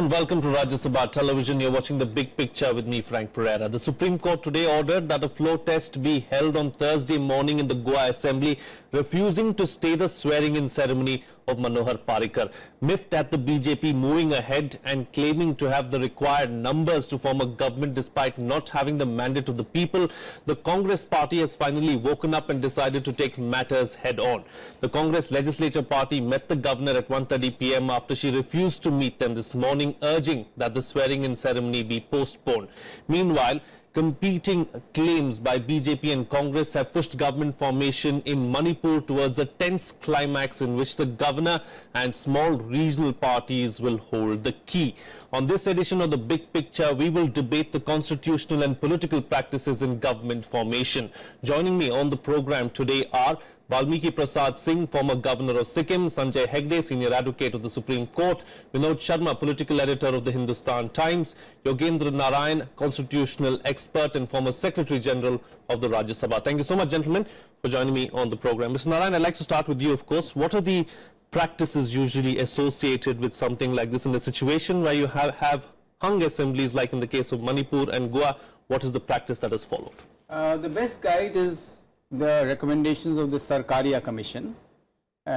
and welcome to Rajya Sabha Television. You're watching the Big Picture with me, Frank Pereira. The Supreme Court today ordered that a floor test be held on Thursday morning in the Goa Assembly, refusing to stay the swearing-in ceremony of Manohar Parrikar. Miffed at the BJP moving ahead and claiming to have the required numbers to form a government despite not having the mandate of the people, the Congress party has finally woken up and decided to take matters head-on. The Congress Legislature Party met the governor at 1:30 p.m. after she refused to meet them this morning, urging that the swearing-in ceremony be postponed. Meanwhile, competing claims by BJP and Congress have pushed government formation in Manipur towards a tense climax in which the governor and small regional parties will hold the key. On this edition of the Big Picture, we will debate the constitutional and political practices in government formation. Joining me on the program today are Valmiki Prasad Singh, former governor of Sikkim; Sanjay Hegde, senior advocate of the Supreme Court; Vinod Sharma, political editor of the Hindustan Times; Yogendra Narayan, constitutional expert and former Secretary General of the Rajya Sabha. Thank you so much, gentlemen, for joining me on the program. Mr. Narayan, I'd like to start with you, of course. What are the practices usually associated with something like this in a situation where you have hung assemblies like in the case of Manipur and Goa? What is the practice that is followed? The best guide is the recommendations of the Sarkaria Commission,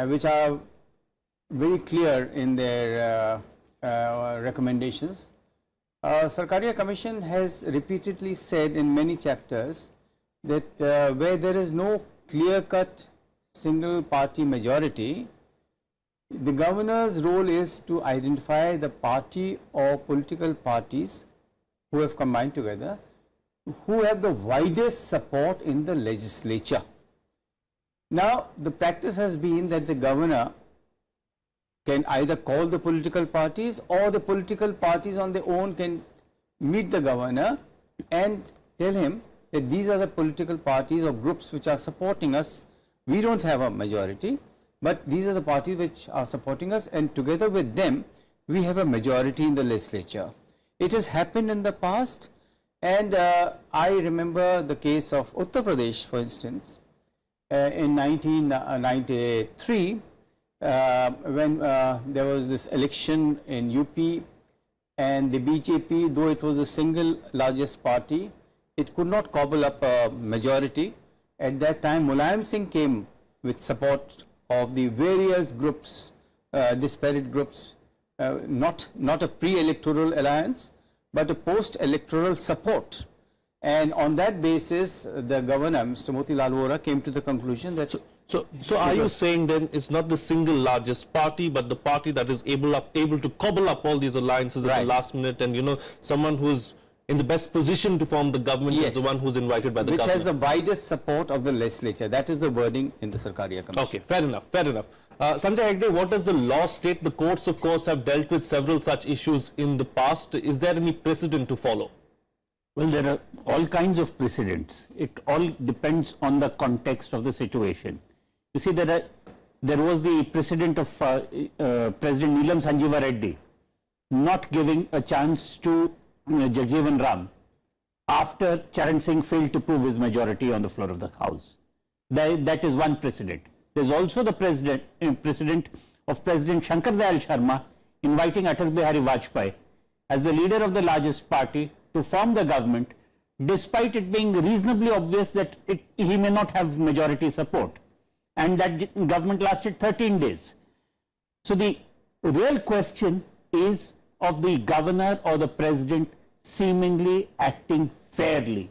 which are very clear in their recommendations. Sarkaria Commission has repeatedly said in many chapters that where there is no clear-cut single party majority, the governor's role is to identify the party or political parties who have combined together, who have the widest support in the legislature. Now, the practice has been that the governor can either call the political parties, or the political parties on their own can meet the governor and tell him that these are the political parties or groups which are supporting us. We don't have a majority, but these are the parties which are supporting us, and together with them we have a majority in the legislature. It has happened in the past. And I remember the case of Uttar Pradesh, for instance, in 1993, when there was this election in UP, and the BJP, though it was the single largest party, it could not cobble up a majority. At that time, Mulayam Singh came with support of the various groups, disparate groups, not a pre-electoral alliance, but a post-electoral support. And on that basis, the governor, Mr. Motilal Vora, came to the conclusion that... So are you saying then it's not the single largest party, but the party that is able to cobble up all these alliances at the last minute, and, you know, someone who's in the best position to form the government is the one who's invited by the government? Which has the widest support of the legislature. That is the wording in the Sarkaria Commission. Okay, fair enough, fair enough. Sanjay Hegde, what does the law state? The courts, of course, have dealt with several such issues in the past. Is there any precedent to follow? Well, there are all kinds of precedents. It all depends on the context of the situation. You see, there was the precedent of President Neelam Sanjeeva Reddy not giving a chance to Jagjeevan Ram after Charan Singh failed to prove his majority on the floor of the House. That is one precedent. There is also the precedent of President Shankar Dayal Sharma inviting Atal Bihari Vajpayee as the leader of the largest party to form the government, despite it being reasonably obvious that he may not have majority support, and that government lasted 13 days. So the real question is of the governor or the president seemingly acting fairly.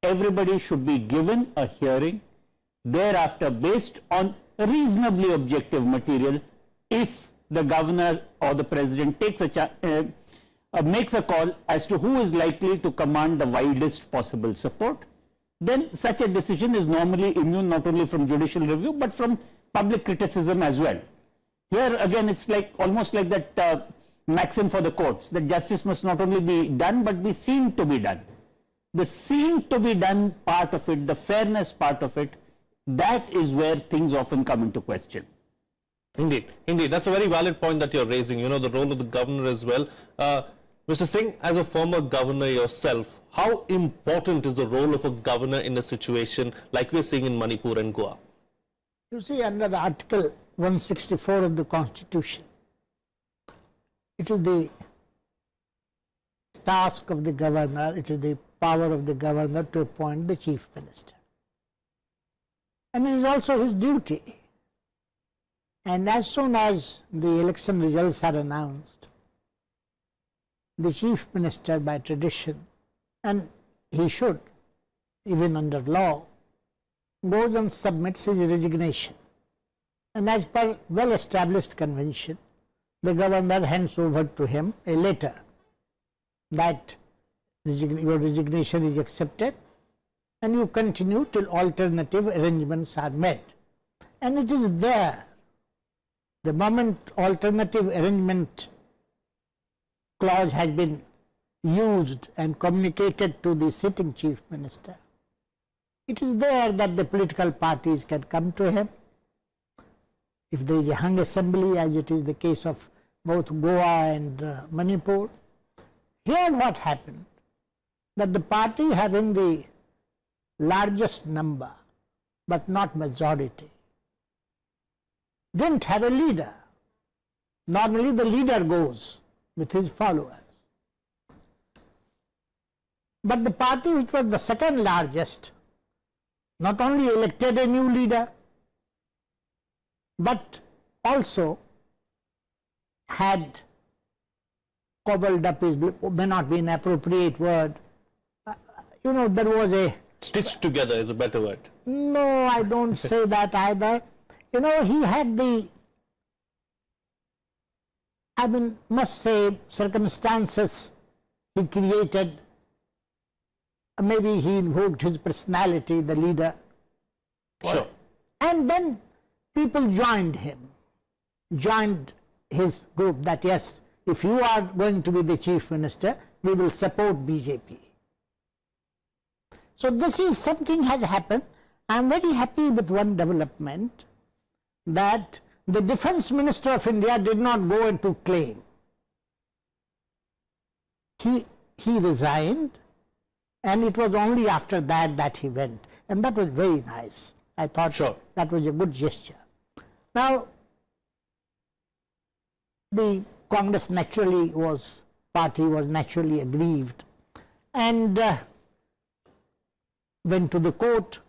Everybody should be given a hearing thereafter based on reasonably objective material. If the governor or the president takes makes a call as to who is likely to command the widest possible support, then such a decision is normally immune not only from judicial review but from public criticism as well. Here again, it's like almost like that maxim for the courts, that justice must not only be done but be seen to be done. The seen to be done part of it, the fairness part of it, that is where things often come into question. Indeed, indeed. That's a very valid point that you're raising, you know, the role of the governor as well. Mr. Singh, as a former governor yourself, how important is the role of a governor in a situation like we're seeing in Manipur and Goa? You see, under Article 164 of the Constitution, it is the task of the governor, it is the power of the governor to appoint the chief minister. And it is also his duty. And as soon as the election results are announced, the chief minister by tradition, and he should, even under law, goes and submits his resignation. And as per well-established convention, the governor hands over to him a letter that your resignation is accepted and you continue till alternative arrangements are made. And it is there, the moment alternative arrangement clause has been used and communicated to the sitting chief minister, it is there that the political parties can come to him. If there is a hung assembly, as it is the case of both Goa and Manipur, here what happened, that the party having the largest number but not majority didn't have a leader. Normally the leader goes with his followers. But the party which was the second largest not only elected a new leader, but also had cobbled up his, may not be an appropriate word, there was a... Stitched together is a better word. No, I don't say that either. He had the, must say, circumstances he created. Maybe he invoked his personality, the leader. Sure. And then people joined him, joined his group that yes, if you are going to be the chief minister, we will support BJP. So this is something has happened. I am very happy with one development, that the defense minister of India did not go into claim. He resigned, and it was only after that he went. And that was very nice. I thought that was a good gesture. Now, the Congress party was naturally aggrieved and went to the court.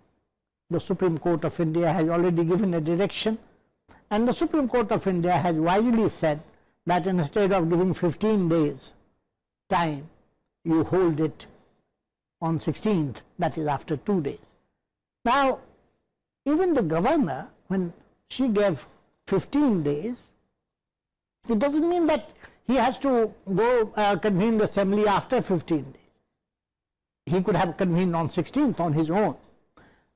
The Supreme Court of India has already given a direction, and the Supreme Court of India has wisely said that instead of giving 15 days time, you hold it on 16th, that is after 2 days. Now, even the governor, when she gave 15 days, it doesn't mean that he has to go convene the assembly after 15 days. He could have convened on 16th on his own.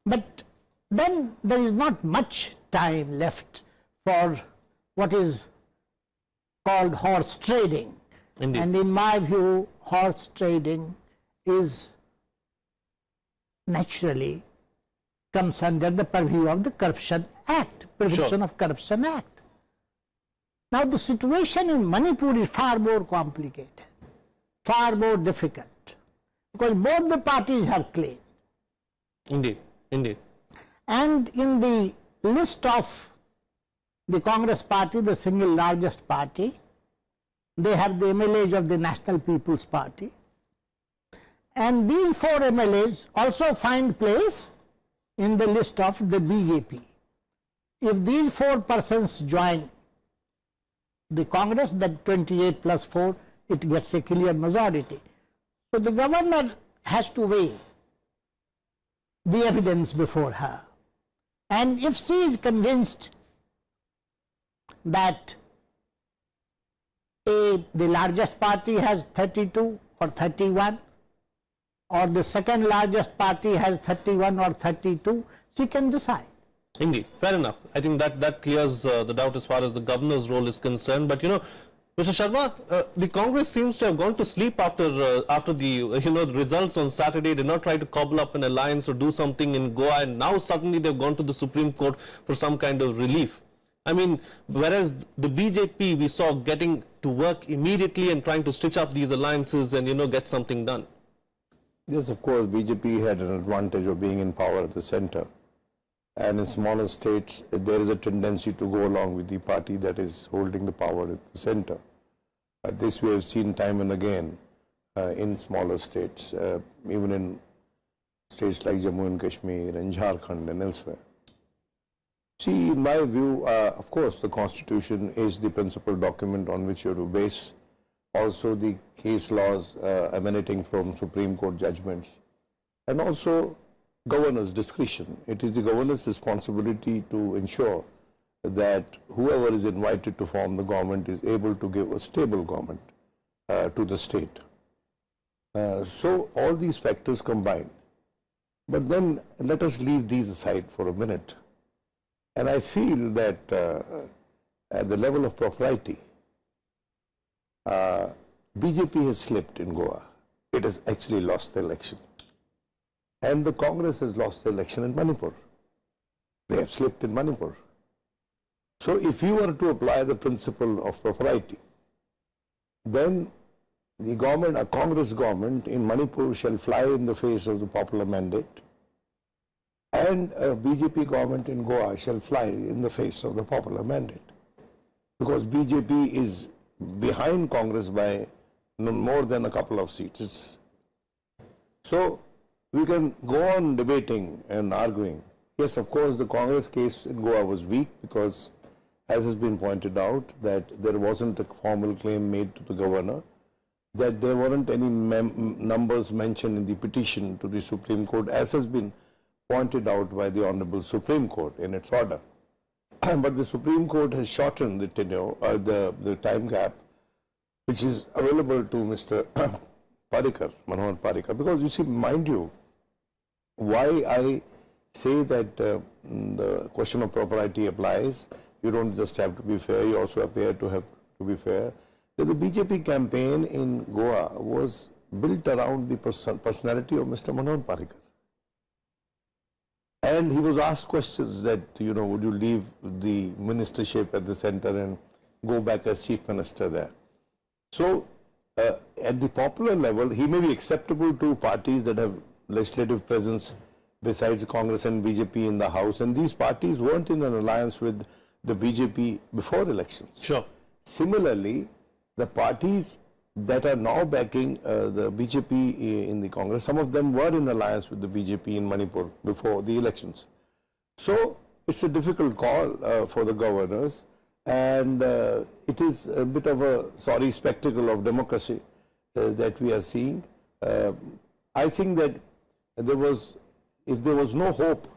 But then there is not much time left for what is called horse trading. Indeed. And in my view, horse trading is naturally comes under the purview of the Corruption Act, Prevention of Corruption Act. Now the situation in Manipur is far more complicated, far more difficult, because both the parties have claimed. Indeed, indeed. And in the list of the Congress party, the single largest party, they have the MLAs of the National People's Party. And these 4 MLAs also find place in the list of the BJP. If these 4 persons join the Congress, then 28 plus 4, it gets a clear majority. So the governor has to weigh the evidence before her. And if she is convinced that the largest party has 32 or 31, or the second largest party has 31 or 32, she can decide. Indeed, fair enough. I think that clears the doubt as far as the governor's role is concerned. But Mr. Sharma, the Congress seems to have gone to sleep after the the results on Saturday. Did not try to cobble up an alliance or do something in Goa, and now suddenly they've gone to the Supreme Court for some kind of relief. I mean, whereas the BJP we saw getting to work immediately and trying to stitch up these alliances and get something done. Yes, of course, BJP had an advantage of being in power at the center. And in smaller states, there is a tendency to go along with the party that is holding the power at the center. This we have seen time and again. in smaller states, even in states like Jammu and Kashmir and Jharkhand and elsewhere. See, in my view, of course, the Constitution is the principal document on which you have to base also the case laws emanating from Supreme Court judgments, and also governor's discretion. It is the governor's responsibility to ensure that whoever is invited to form the government is able to give a stable government to the state. So all these factors combined. But then let us leave these aside for a minute. And I feel that at the level of propriety, BJP has slipped in Goa. It has actually lost the election. And the Congress has lost the election in Manipur. They have slipped in Manipur. So if you were to apply the principle of propriety, then the government, a Congress government in Manipur shall fly in the face of the popular mandate, and a BJP government in Goa shall fly in the face of the popular mandate. Because BJP is behind Congress by no more than a couple of seats. So we can go on debating and arguing. Yes, of course, the Congress case in Goa was weak because, as has been pointed out, that there wasn't a formal claim made to the governor, that there weren't any numbers mentioned in the petition to the Supreme Court, as has been pointed out by the Honorable Supreme Court in its order. But the Supreme Court has shortened the tenure, the time gap, which is available to Mr. Parikar, Manohar Parikar. Because you see, mind you, why I say that the question of propriety applies, you don't just have to be fair, you also appear to have to be fair. That the BJP campaign in Goa was built around the personality of Mr. Manohar Parikar. And he was asked questions that, you know, would you leave the ministership at the center and go back as chief minister there? So, at the popular level, he may be acceptable to parties that have legislative presence besides Congress and BJP in the House, and these parties weren't in an alliance with the BJP before elections. Sure. Similarly, the parties that are now backing the BJP in the Congress, some of them were in alliance with the BJP in Manipur before the elections. So it's a difficult call for the governors, and it is a bit of a sorry spectacle of democracy that we are seeing. I think that if there was no hope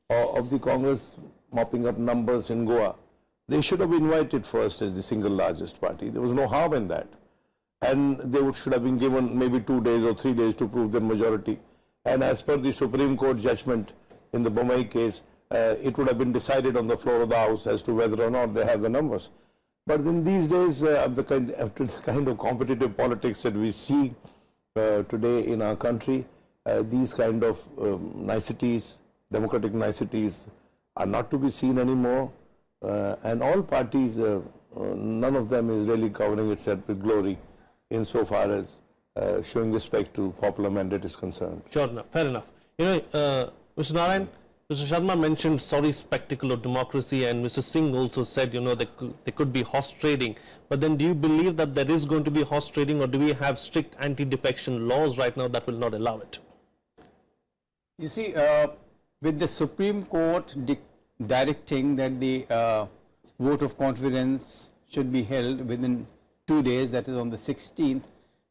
of the Congress mopping up numbers in Goa, they should have been invited first as the single largest party. There was no harm in that. And they should have been given maybe 2 days or 3 days to prove their majority. And as per the Supreme Court judgment in the Bombay case, it would have been decided on the floor of the House as to whether or not they have the numbers. But in these days, after the kind of competitive politics that we see today in our country, these kind of niceties, democratic niceties, are not to be seen anymore. And all parties, none of them is really covering itself with glory insofar as showing respect to popular mandate is concerned. Sure enough, fair enough. You know, Mr. Narayan, Mr. Sharma mentioned sorry spectacle of democracy, and Mr. Singh also said, you know, there could be horse trading. But then do you believe that there is going to be horse trading, or do we have strict anti-defection laws right now that will not allow it? You see, with the Supreme Court directing that the vote of confidence should be held within 2 days, that is on the 16th,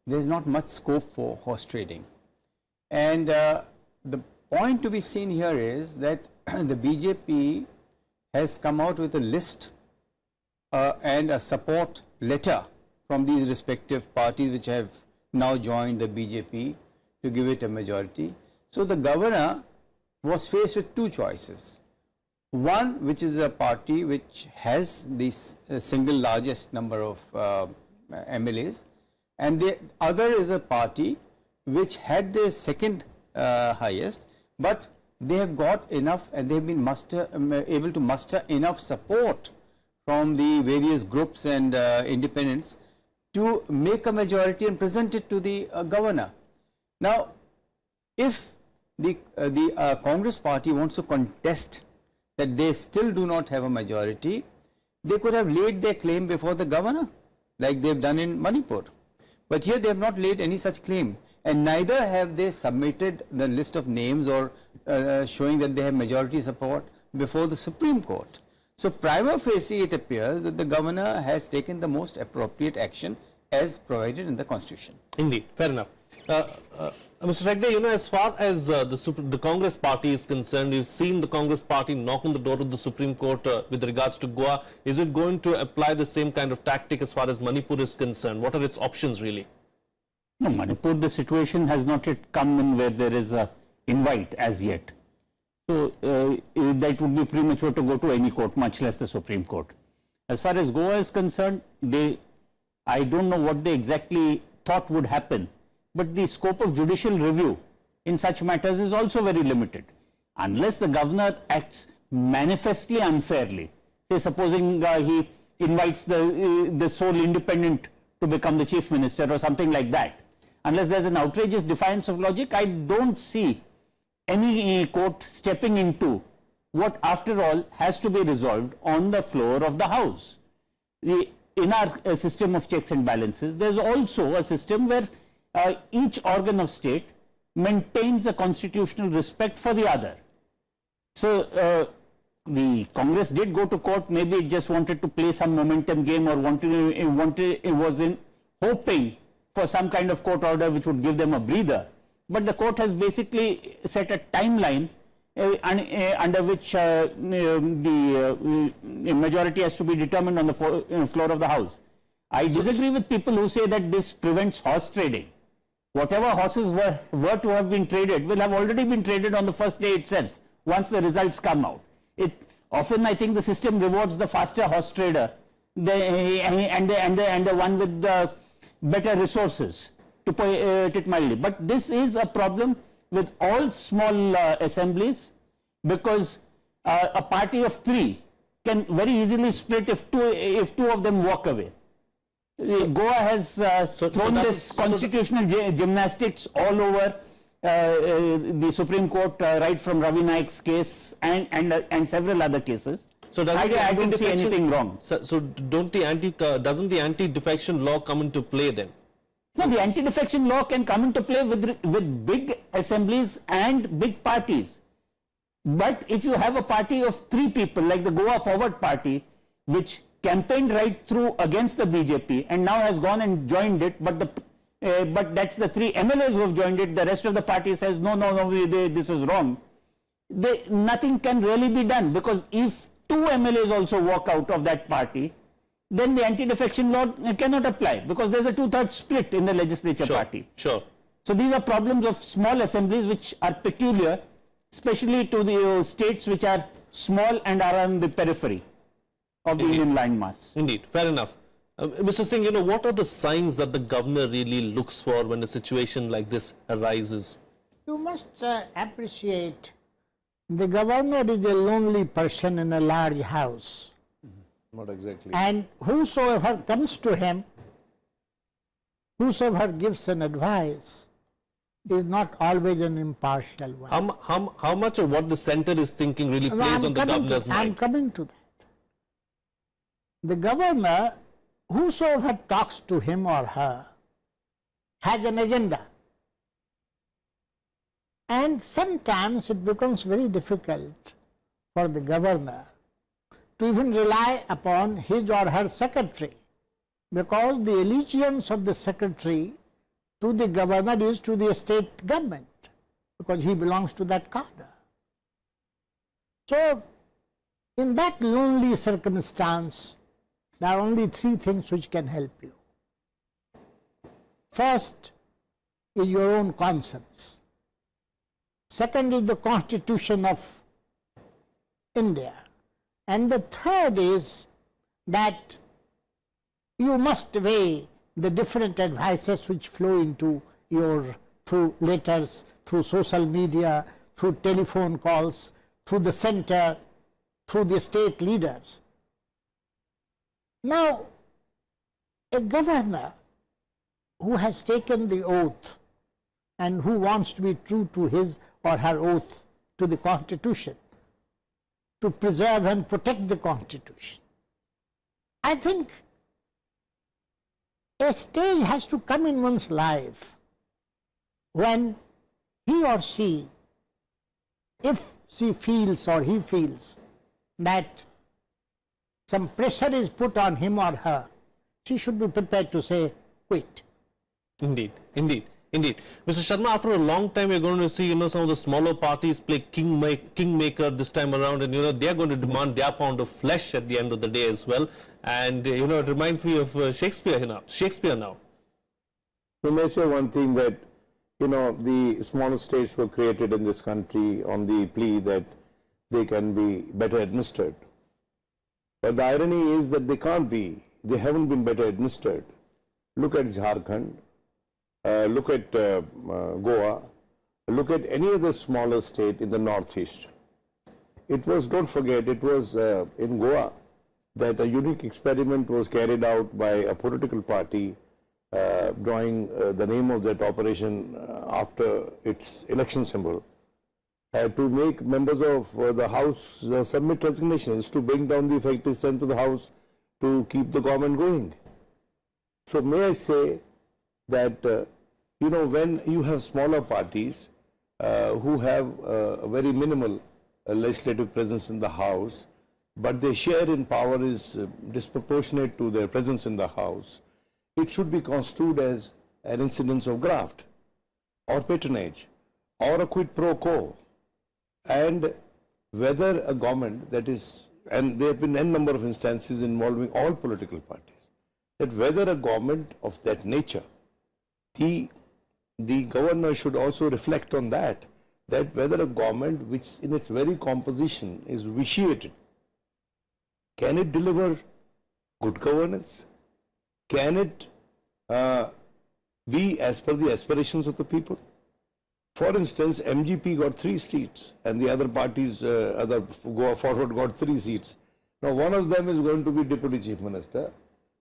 there is not much scope for horse trading. And the point to be seen here is that the BJP has come out with a list and a support letter from these respective parties which have now joined the BJP to give it a majority. So the governor was faced with two choices. One, which is a party which has the single largest number of MLAs, and the other is a party which had the second highest, but they have got enough and they have been able to muster enough support from the various groups and independents to make a majority and present it to the governor. Now, if the Congress party wants to contest that they still do not have a majority, they could have laid their claim before the governor, like they have done in Manipur. But here they have not laid any such claim, and neither have they submitted the list of names or showing that they have majority support before the Supreme Court. So prima facie it appears that the governor has taken the most appropriate action as provided in the Constitution. Indeed, fair enough. Mr. Regde, you know, as far as the Congress party is concerned, we've seen the Congress party knock on the door of the Supreme Court with regards to Goa. Is it going to apply the same kind of tactic as far as Manipur is concerned? What are its options really? No, Manipur, the situation has not yet come in where there is a invite as yet. So that would be premature to go to any court, much less the Supreme Court. As far as Goa is concerned, I don't know what they exactly thought would happen, but the scope of judicial review in such matters is also very limited. Unless the governor acts manifestly unfairly, say supposing he invites the sole independent to become the chief minister or something like that, unless there's an outrageous defiance of logic, I don't see any court stepping into what after all has to be resolved on the floor of the House. In our system of checks and balances, there's also a system where each organ of state maintains a constitutional respect for the other. So the Congress did go to court, maybe it just wanted to play some momentum game or it was hoping for some kind of court order which would give them a breather. But the court has basically set a timeline under which the majority has to be determined on the floor of the House. I disagree with people who say that this prevents horse trading. Whatever horses were to have been traded will have already been traded on the first day itself, once the results come out. Often I think the system rewards the faster horse trader and the one with the better resources, to put it mildly. But this is a problem with all small assemblies, because a party of 3 can very easily split if two of them walk away. Goa has thrown this constitutional gymnastics all over the Supreme Court, right from Ravi Naik's case and several other cases. So I don't see anything wrong. So doesn't the anti-defection law come into play then? No, the anti-defection law can come into play with big assemblies and big parties. But if you have a party of 3 people, like the Goa Forward Party, which campaigned right through against the BJP and now has gone and joined it, but that's the 3 MLAs who have joined it, the rest of the party says, no, this is wrong. Nothing can really be done, because if 2 MLAs also walk out of that party, then the anti-defection law cannot apply, because there's a 2/3 split in the legislature party. Sure. So these are problems of small assemblies which are peculiar, especially to the states which are small and are on the periphery of the Indian landmass. Indeed, fair enough. Mr. Singh, you know, what are the signs that the governor really looks for when a situation like this arises? You must appreciate the governor is a lonely person in a large house. Not exactly. And whosoever comes to him, whosoever gives an advice, is not always an impartial one. How much of what the centre is thinking really plays on the governor's mind? I'm coming to that. The governor, whosoever talks to him or her, has an agenda. And sometimes it becomes very difficult for the governor to even rely upon his or her secretary, because the allegiance of the secretary to the governor is to the state government, because he belongs to that cadre. So, in that lonely circumstance, there are only 3 things which can help you. First is your own conscience. Second is the Constitution of India. And the third is that you must weigh the different advices which flow into your, through letters, through social media, through telephone calls, through the center, through the state leaders. Now, a governor who has taken the oath and who wants to be true to his or her oath to the Constitution, to preserve and protect the Constitution, I think A stage has to come in one's life when he or she, if she feels or he feels that some pressure is put on him or her, she should be prepared to say, quit. Indeed, indeed, indeed. Mr. Sharma, after a long time, we're going to see, some of the smaller parties play kingmaker this time around, and, they're going to demand their pound of flesh at the end of the day as well. And, it reminds me of Shakespeare now. So may I say one thing that, the smaller states were created in this country on the plea that they can be better administered. But the irony is that they can't be. They haven't been better administered. Look at Jharkhand, look at Goa, look at any other smaller state in the northeast. It was, don't forget, it was in Goa that a unique experiment was carried out by a political party drawing the name of that operation after its election symbol, to make members of the House submit resignations to bring down the effective strength of the House to keep the government going. So may I say that, when you have smaller parties who have a very minimal legislative presence in the House, but their share in power is disproportionate to their presence in the House, it should be construed as an incidence of graft or patronage or a quid pro quo. And whether a government that is, and there have been n number of instances involving all political parties, that whether a government of that nature, the governor should also reflect on that whether a government which in its very composition is vitiated, can it deliver good governance? Can it be as per the aspirations of the people? For instance, MGP got 3 seats and the other parties, other Goa Forward got 3 seats. Now one of them is going to be Deputy Chief Minister.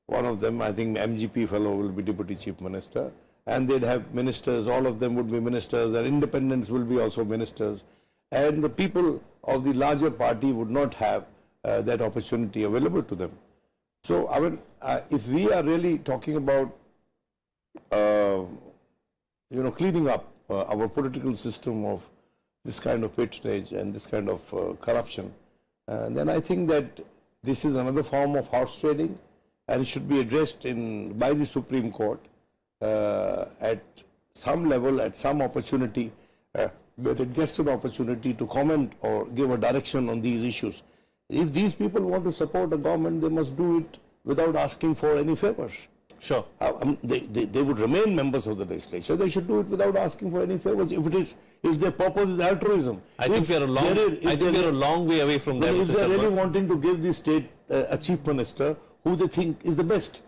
One of them, I think MGP fellow will be Deputy Chief Minister. And they'd have ministers, all of them would be ministers, and independents will be also ministers. And the people of the larger party would not have that opportunity available to them. So, I mean, if we are really talking about, cleaning up our political system of this kind of patronage and this kind of corruption, then I think that this is another form of horse trading, and it should be addressed by the Supreme Court at some level, at some opportunity, that it gets an opportunity to comment or give a direction on these issues. If these people want to support a government, they must do it without asking for any favors. Sure. They would remain members of the legislature. They should do it without asking for any favors. If their purpose is altruism, I think we are a long way away from that. If they are really wanting to give the state a chief minister who they think is the best,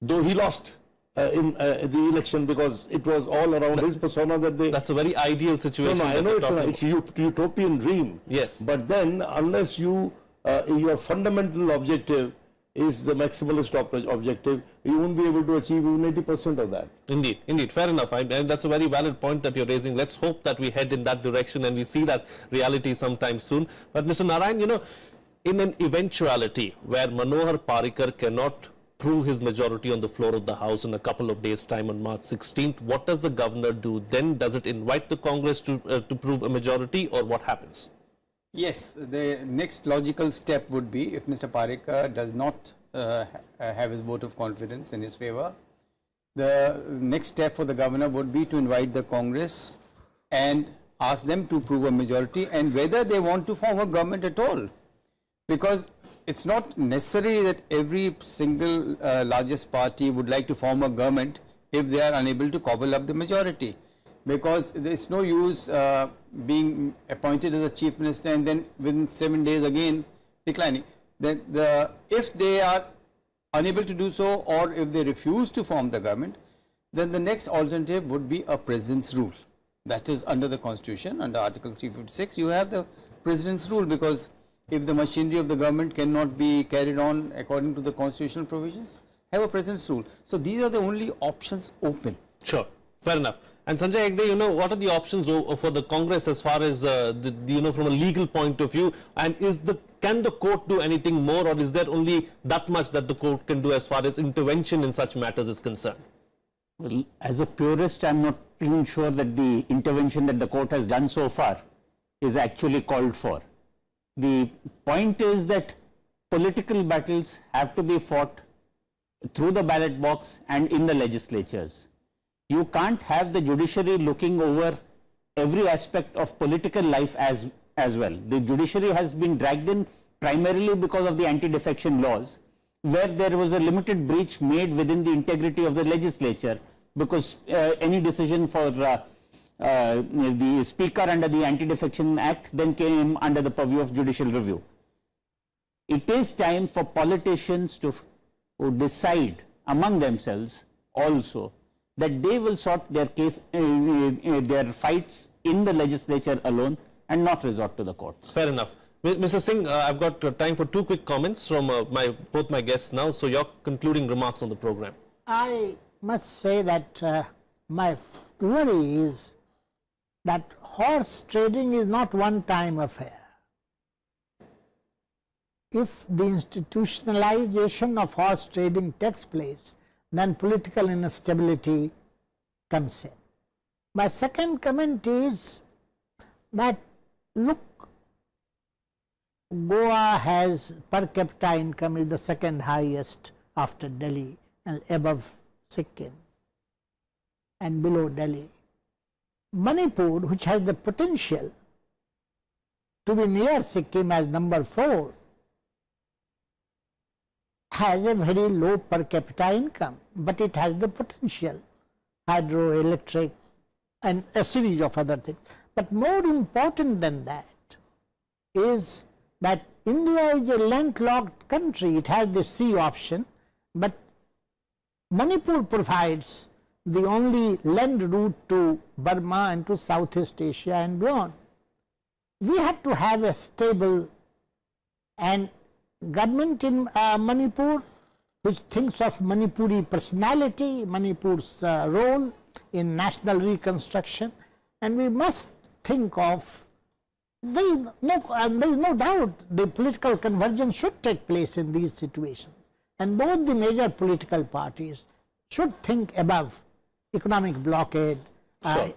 though he lost in the election because it was all around his persona that they. That's a very ideal situation. No, I know it's a utopian dream. Yes. But then, unless your fundamental objective is the maximalist objective, you won't be able to achieve even 80% of that. Indeed, indeed, fair enough. And that's a very valid point that you're raising. Let's hope that we head in that direction and we see that reality sometime soon. But Mr. Narayan, in an eventuality where Manohar Parrikar cannot prove his majority on the floor of the House in a couple of days' time on March 16th, what does the governor do then? Does it invite the Congress to prove a majority, or what happens? Yes, the next logical step would be, if Mr. Parrikar does not have his vote of confidence in his favor, the next step for the governor would be to invite the Congress and ask them to prove a majority and whether they want to form a government at all. Because it's not necessary that every single largest party would like to form a government if they are unable to cobble up the majority. Because there's no use being appointed as a chief minister and then within 7 days again declining. Then if they are unable to do so, or if they refuse to form the government, then the next alternative would be a president's rule. That is under the constitution, under Article 356, you have the president's rule, because if the machinery of the government cannot be carried on according to the constitutional provisions, have a president's rule. So these are the only options open. Sure, fair enough. And Sanjay Hegde, what are the options for the Congress as far as from a legal point of view? And is the Can the court do anything more, or is there only that much that the court can do as far as intervention in such matters is concerned? Well, as a purist, I'm not even sure that the intervention that the court has done so far is actually called for. The point is that political battles have to be fought through the ballot box and in the legislatures. You can't have the judiciary looking over every aspect of political life as well. The judiciary has been dragged in primarily because of the anti-defection laws, where there was a limited breach made within the integrity of the legislature, because any decision for the speaker under the Anti-Defection Act then came under the purview of judicial review. It is time for politicians to decide among themselves also that they will sort their case, their fights in the legislature alone and not resort to the courts. Fair enough. Mr. Singh, I've got time for 2 quick comments from both my guests now. So your concluding remarks on the program. I must say that my worry is that horse trading is not one-time affair. If the institutionalization of horse trading takes place, then political instability comes in. My second comment is that, look, Goa has per capita income is the second highest after Delhi and above Sikkim and below Delhi. Manipur, which has the potential to be near Sikkim as number 4, has a very low per capita income, but it has the potential, hydroelectric and a series of other things. But more important than that is that India is a landlocked country. It has the sea option, but Manipur provides the only land route to Burma and to Southeast Asia and beyond. We have to have a stable and government in Manipur which thinks of Manipuri personality, Manipur's role in national reconstruction, and we must think of, there is no doubt the political convergence should take place in these situations, and both the major political parties should think above economic blockade,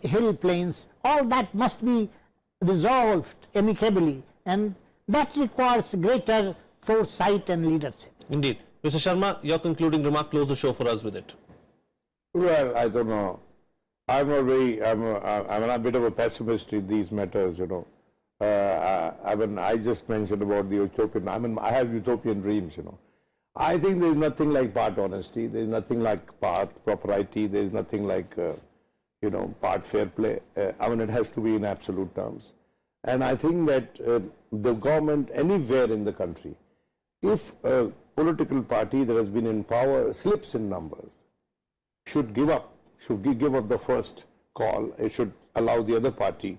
hill plains, all that must be resolved amicably, and that requires greater foresight and leadership. Indeed. Mr. Sharma, your concluding remark, close the show for us with it. Well, I don't know. I'm a bit of a pessimist in these matters, you know. I just mentioned about the utopian, I have utopian dreams, you know. I think there is nothing like part honesty, there is nothing like part propriety, there is nothing like, you know, part fair play. It has to be in absolute terms. And I think that the government anywhere in the country, if a political party that has been in power slips in numbers, should give up the first call. It should allow the other party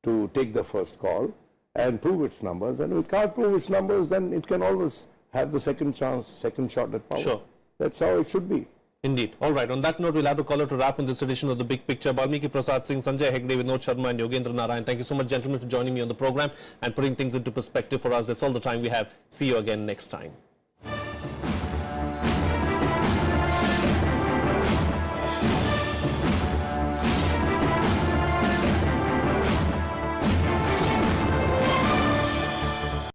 to take the first call and prove its numbers. And if it can't prove its numbers, then it can always have the second chance, second shot at power. Sure. That's how it should be. Indeed. All right. On that note, we'll have to call it a wrap in this edition of The Big Picture. Balmiki Prasad Singh, Sanjay Hegde, Vinod Sharma and Yogendra Narayan. Thank you so much, gentlemen, for joining me on the program and putting things into perspective for us. That's all the time we have. See you again next time.